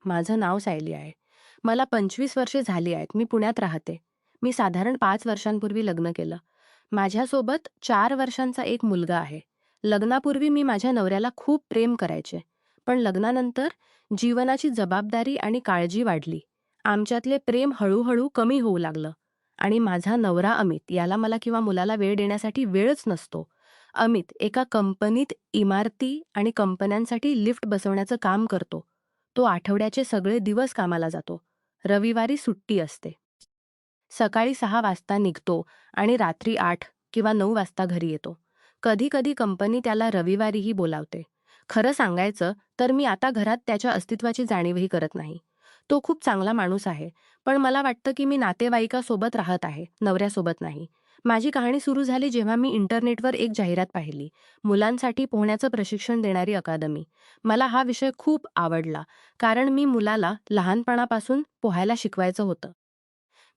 माझं नाव सायली आहे. मला 25 वर्षे झाली आहेत. मी पुण्यात राहते. मी साधारण 5 वर्षांपूर्वी लग्न केलं. माझ्यासोबत 4 वर्षांचा एक मुलगा आहे. लग्नापूर्वी मी माझ्या नवऱ्याला खूप प्रेम करायचे. पण लग्नानंतर जीवनाची जबाबदारी आणि काळजी वाढली. आमच्यातले प्रेम हळूहळू कमी होऊ लागलं. आणि माझा नवरा अमित याला मला किंवा मुलाला वेळ देण्यासाठी वेळच नसतो. अमित एका कंपनीत इमारती आणि कंपन्यांसाठी लिफ्ट बसवण्याचं काम करतो. तो आठवड्याचे सगळे दिवस कामाला जातो. रविवारी सुट्टी असते. सकाळी 6 वाजता निघतो आणि रात्री 8 किंवा 9 वाजता घरी येतो. कधी-कधी कंपनी त्याला रविवारीही बोलावते. खरं सांगायचं तर मी आता घरात त्याच्या अस्तित्वाची जाणीवही करत नाही. तो खूप चांगला माणूस आहे, पण मला वाटतं की मी नातेवाईकासोबत राहत आहे, नवऱ्यासोबत नाही. माझी कहाणी सुरू झाली जेव्हा मी इंटरनेटवर एक जाहिरात पाहिली. मुलांसाठी पोहण्याचं प्रशिक्षण देणारी अकादमी. मला हा विषय खूप आवडला, कारण मी मुलाला लहानपणापासून पोहायला शिकवायचं होतं.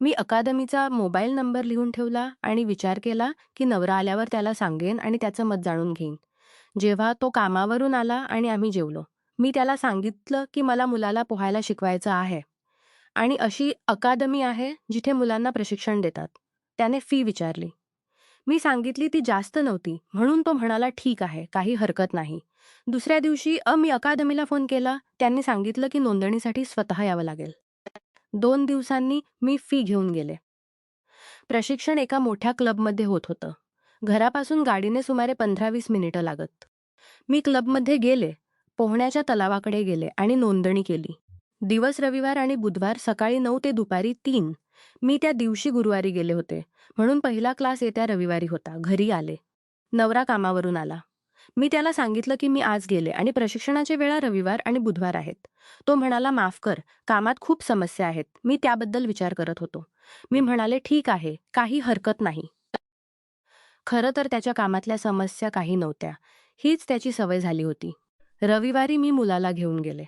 मी अकादमीचा मोबाईल नंबर लिहून ठेवला आणि विचार केला की नवरा आल्यावर त्याला सांगेन आणि त्याचं मत जाणून घेईन. जेव्हा तो कामावरून आला आणि आम्ही जेवलो, मी त्याला सांगितलं की मला मुलाला पोहायला शिकवायचं आहे आणि अशी अकादमी आहे जिथे मुलांना प्रशिक्षण देतात. त्याने फी विचारली. मी सांगितली ती जास्त नव्हती, म्हणून तो म्हणाला ठीक आहे, काही हरकत नाही. दुसऱ्या दिवशी मी अकादमीला फोन केला. त्यांनी सांगितलं की नोंदणीसाठी स्वतः यावं लागेल. 2 दिवसांनी मी फी घेऊन गेले. प्रशिक्षण एका मोठ्या क्लबमध्ये होत होतं. घरापासून गाडीने सुमारे 15-20 मिनिटं लागत. मी क्लबमध्ये गेले, पोहण्याच्या तलावाकडे गेले आणि नोंदणी केली. दिवस रविवार आणि बुधवार सकाळी 9 ते दुपारी 3. मी त्या दिवशी गुरुवारी गेले होते, म्हणून पहिला क्लास येत्या रविवारी होता. घरी आले. नवरा कामावरून आला. मी त्याला सांगितलं की मी आज गेले आणि प्रशिक्षणाच्या वेळा रविवार आणि बुधवार आहेत. तो म्हणाला माफ कर, कामात खूप समस्या आहेत, मी त्याबद्दल विचार करत होतो. मी म्हणाले ठीक आहे, काही हरकत नाही. खरं तर त्याच्या कामातल्या समस्या काही नव्हत्या. हीच त्याची सवय झाली होती. रविवारी मी मुलाला घेऊन गेले.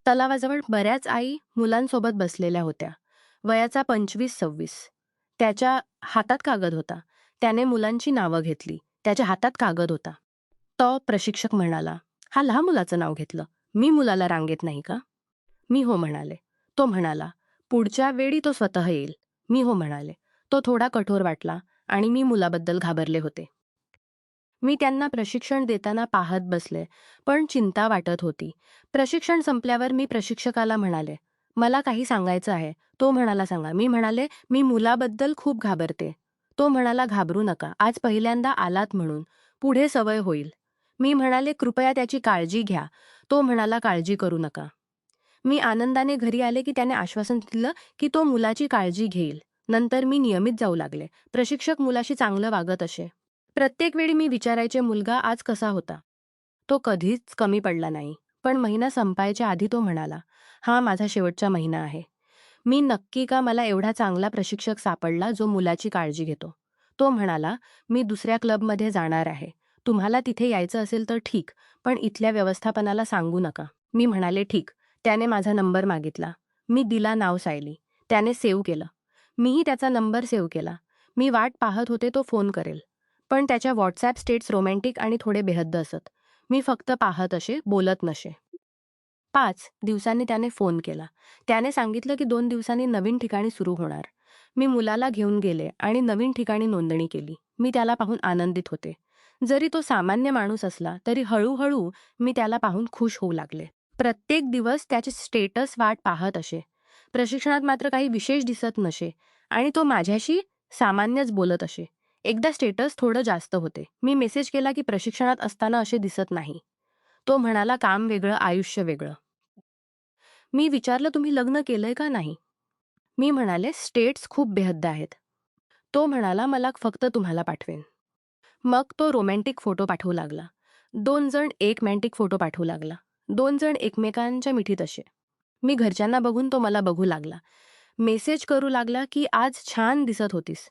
तलावाजवळ बऱ्याच आई मुलांसोबत बसलेल्या होत्या. वयाचा 25-26. त्याच्या हातात कागद होता. त्याने मुलांची नावं घेतली. त्याच्या हातात कागद होता. तो प्रशिक्षक म्हणाला, हा लहान मुलाचं नाव घेतलं. मी मुलाला रांगेत नाही का? मी हो म्हणाले. तो म्हणाला, पुढच्या वेळी तो स्वतः येईल. मी हो म्हणाले. तो थोडा कठोर वाटला आणि मी मुलाबद्दल घाबरले होते. मी त्यांना प्रशिक्षण देताना पाहत बसले, पण चिंता वाटत होती. प्रशिक्षण संपल्यावर मी प्रशिक्षकाला म्हणाले, मला काही सांगायचं आहे. तो म्हणाला सांगा. मी म्हणाले, मी मुलाबद्दल खूप घाबरते. तो म्हणाला घाबरू नका. आज पहिल्यांदा आलात म्हणून. पुढे सवय होईल. मी म्हणाले कृपया त्याची काळजी घ्या. तो म्हणाला काळजी करू नका. मी आनंदाने घरी आले की त्याने आश्वासन दिलं की तो मुलाची काळजी घेईल. नंतर मी नियमित जाऊ लागले. प्रशिक्षक मुलाशी चांगलं वागत असे. प्रत्येक वेळी मी विचारायचे मुलगा आज कसा होता. तो कधीच कमी पडला नाही. पण महिना संपायच्या आधी तो म्हणाला, हा माझा शेवटचा महिना आहे. मी नक्की का मला एवढा चांगला प्रशिक्षक सापडला जो मुलाची काळजी घेतो. तो म्हणाला, मी दुसऱ्या क्लबमध्ये जाणार आहे. तुम्हाला तिथे यायचं असेल तर ठीक, पण इथल्या व्यवस्थापनाला सांगू नका. मी म्हणाले ठीक. त्याने माझा नंबर मागितला. मी दिला नाव सायली. त्याने सेव्ह केलं. मीही त्याचा नंबर सेव्ह केला. मी वाट पाहत होते तो फोन करेल. पण त्याच्या व्हॉट्सॲप स्टेट्स रोमॅन्टिक आणि थोडे बेहद्द असत. मी फक्त पाहत असे, बोलत नसे. 5 दिवसांनी त्याने फोन केला. त्याने सांगितलं की 2 दिवसांनी नवीन ठिकाणी सुरू होणार. मी मुलाला घेऊन गेले आणि नवीन ठिकाणी नोंदणी केली. मी त्याला पाहून आनंदित होते. जरी तो सामान्य माणूस असला तरी हळूहळू मी त्याला पाहून खुश होऊ लागले. प्रत्येक दिवस त्याचे स्टेटस वाट पाहत असे. प्रशिक्षणात मात्र काही विशेष दिसत नसे आणि तो माझ्याशी सामान्यच बोलत असे. एकदा स्टेटस थोडं जास्त होते. मी मेसेज केला की प्रशिक्षणात असताना असे दिसत नाही. तो म्हणाला काम वेगळं, आयुष्य वेगळं. मी विचारलं तुम्ही लग्न केलंय का नाही? मी म्हणाले स्टेट्स खूप बेहद्द आहेत. तो म्हणाला मला फक्त तुम्हाला पाठवेन. मग तो रोमॅन्टिक फोटो पाठवू लागला. 2 जण एक मॅन्टिक फोटो पाठवू लागला. 2 जण एकमेकांच्या मिठीत असे. मी घरच्यांना बघून तो मला बघू लागला. मेसेज करू लागला की आज छान दिसत होतीस.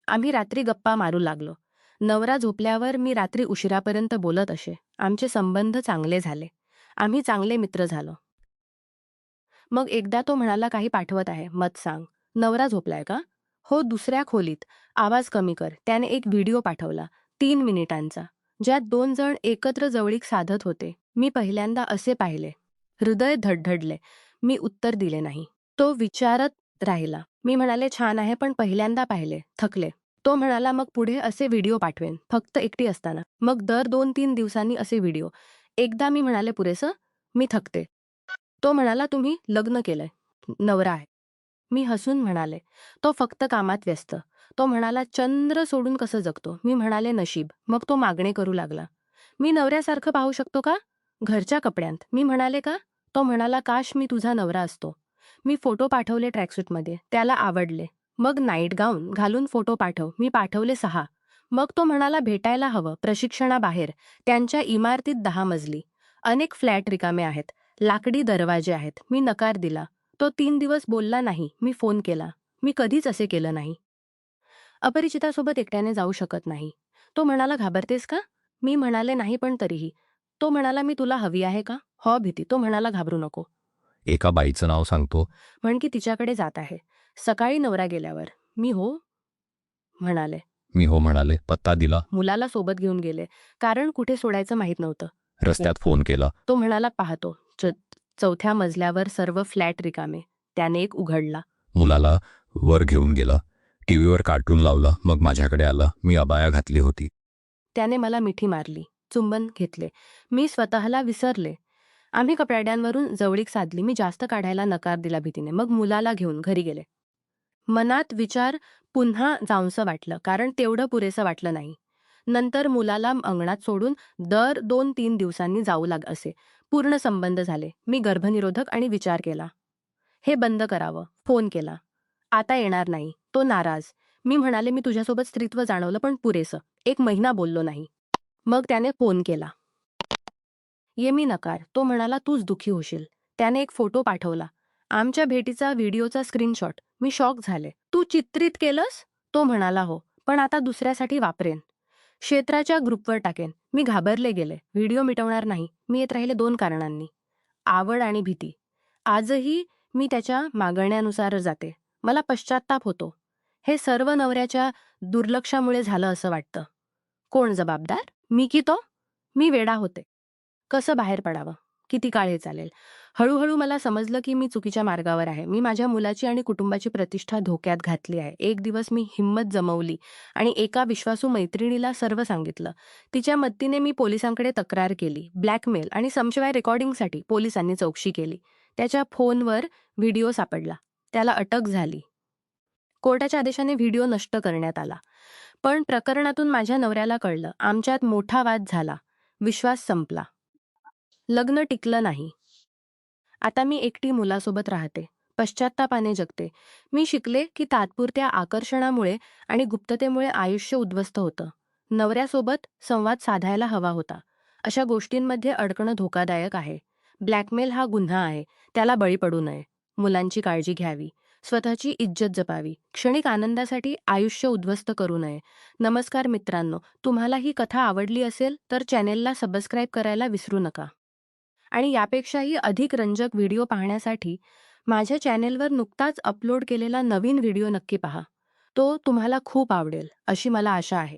आम्ही रात्री गप्पा मारू लागलो. नवरा झोपल्यावर मी रात्री उशिरापर्यंत बोलत असे. आमचे संबंध चांगले झाले. आम्ही चांगले मित्र झालो. मग एकदा तो म्हणाला काही पाठवत आहे, मत सांग. नवरा झोपलाय का? हो, दुसऱ्या खोलीत. आवाज कमी कर. त्याने एक व्हिडिओ पाठवला 3 मिनिटांचा, ज्यात 2 जण एकत्र जवळीक साधत होते. मी पहिल्यांदा असे पाहिले. हृदय धडधडले. मी उत्तर दिले नाही. तो विचारत राहिला. मी म्हणाले, "छान आहे, पण पहिल्यांदा पाहिले, थकले." तो म्हणाला, "मग पुढे असे व्हिडिओ पाठवेन, फक्त एकटी असताना." मग दर 2-3 दिवसांनी असे व्हिडिओ. एकदा मी म्हणाले, "पुरेसं? मी थकते." तो म्हणाला, "तुम्ही लग्न केलंय, नवरा आहे." मी हसून म्हणाले, "तो फक्त कामात व्यस्त." तो म्हणाला, "चंद्र सोडून कसं जगतो?" मी म्हणाले, "नशीब." मग तो मागणे करू लागला. "मी नवऱ्यासारखं पाहू शकतो का? घरच्या कपड्यांत." मी म्हणाले, "का?" तो म्हणाला, "काश मी तुझा नवरा असतो." मी फोटो पाठवले ट्रॅकसूटमध्ये. त्याला आवडले. "मग नाईट गाऊन घालून फोटो पाठव." मी पाठवले 6. मग तो म्हणाला, "भेटायला हवं, प्रशिक्षणाबाहेर." त्यांच्या इमारतीत 10 मजली. अनेक फ्लॅट रिकामे आहेत. लाकडी दरवाजे आहेत. मी नकार दिला. तो 3 दिवस बोलला नाही. मी फोन केला. मी कधीच असे केलं नाही. अपरिचितासोबत एकट्याने जाऊ शकत नाही. तो म्हणाला, "घाबरतेस का?" मी म्हणाले, "नाही, पण तरीही." तो म्हणाला, "मी तुला हवी आहे का?" "हो, भीती." तो म्हणाला, "घाबरू नको. एका बाईचं नाव सांगतो. म्हण की तिच्याकडे जात आहे. सकाळी नवरा गेल्यावर." मी हो म्हणाले. मी हो म्हणाले. पत्ता दिला. मुलाला सोबत घेऊन गेले. कारण कुठे सोडायचं माहीत नव्हतं. रस्त्यात फोन केला. तो म्हणाला, "पाहतो." 4थ्या मजल्यावर सर्व फ्लॅट रिकामे. त्याने एक उघडला. मुलाला वर घेऊन गेला. टीव्हीवर कार्टून लावला. मग माझ्याकडे आला. मी अबाया घातली होती. त्याने मला मिठी मारली. चुंबन घेतले. मी स्वतःला विसरले. आम्ही कपड्यांवरून जवळीक साधली. मी जास्त काढायला नकार दिला भीतीने. मग मुलाला घेऊन घरी गेले. मनात विचार पुन्हा जावंसं वाटलं, कारण तेवढं पुरेसं वाटलं नाही. नंतर मुलाला अंगणात सोडून दर 2-3 दिवसांनी जाऊ लाग असे. पूर्ण संबंध झाले. मी गर्भनिरोधक आणि विचार केला. हे बंद करावं. फोन केला. आता येणार नाही. तो नाराज. मी म्हणाले, "मी तुझ्यासोबत स्त्रीत्व जाणवलं, पण पुरेसं." 1 महिना बोललो नाही. मग त्याने फोन केला. "ये." मी नकार. तो म्हणाला, "तूच दुःखी होशील." त्याने एक फोटो पाठवला. आमच्या भेटीचा व्हिडिओचा स्क्रीनशॉट. मी शॉक झाले. "तू चित्रित केलंस?" तो म्हणाला, "हो, पण आता दुसऱ्यासाठी वापरेन. क्षेत्राच्या ग्रुपवर टाकेन." मी घाबरले गेले. व्हिडिओ मिटवणार नाही. मी येत राहिले 2 कारणांनी. आवड आणि भीती. आजही मी त्याच्या मागण्यानुसार जाते. मला पश्चात्ताप होतो. हे सर्व नवऱ्याच्या दुर्लक्षामुळे झालं असं वाटतं. कोण जबाबदार? मी की तो? मी वेडा होते. कसं बाहेर पडावं? किती काळ हे चालेल? हळूहळू मला समजलं की मी चुकीच्या मार्गावर आहे. मी माझ्या मुलाची आणि कुटुंबाची प्रतिष्ठा धोक्यात घातली आहे. एक दिवस मी हिंमत जमवली आणि एका विश्वासू मैत्रिणीला सर्व सांगितलं. तिच्या मदतीने मी पोलिसांकडे तक्रार केली. ब्लॅकमेल आणि समशिवाय रेकॉर्डिंगसाठी पोलिसांनी चौकशी केली. त्याच्या फोनवर व्हिडिओ सापडला. त्याला अटक झाली. कोर्टाच्या आदेशाने व्हिडिओ नष्ट करण्यात आला. पण प्रकरणातून माझ्या नवऱ्याला कळलं. आमच्यात मोठा वाद झाला. विश्वास संपला. लग्न टिकलं नाही. आता मी एकटी मुलासोबत राहते. पश्चात्तापाने जगते. मी शिकले की तात्पुरत्या आकर्षणामुळे आणि गुप्ततेमुळे आयुष्य उद्ध्वस्त होतं. नवऱ्यासोबत संवाद साधायला हवा होता. अशा गोष्टींमध्ये अडकणं धोकादायक आहे. ब्लॅकमेल हा गुन्हा आहे. त्याला बळी पडू नये. मुलांची काळजी घ्यावी. स्वतःची इज्जत जपावी. क्षणिक आनंदासाठी आयुष्य उद्ध्वस्त करू नये. नमस्कार मित्रांनो, तुम्हाला ही कथा आवडली असेल तर चॅनेलला सबस्क्राईब करायला विसरू नका. आणि यापेक्षाही अधिक रंजक व्हिडिओ पाहण्यासाठी माझ्या चॅनेलवर नुकताच अपलोड केलेला नवीन व्हिडिओ नक्की पहा. तो तुम्हाला खूप आवडेल, अशी मला आशा आहे.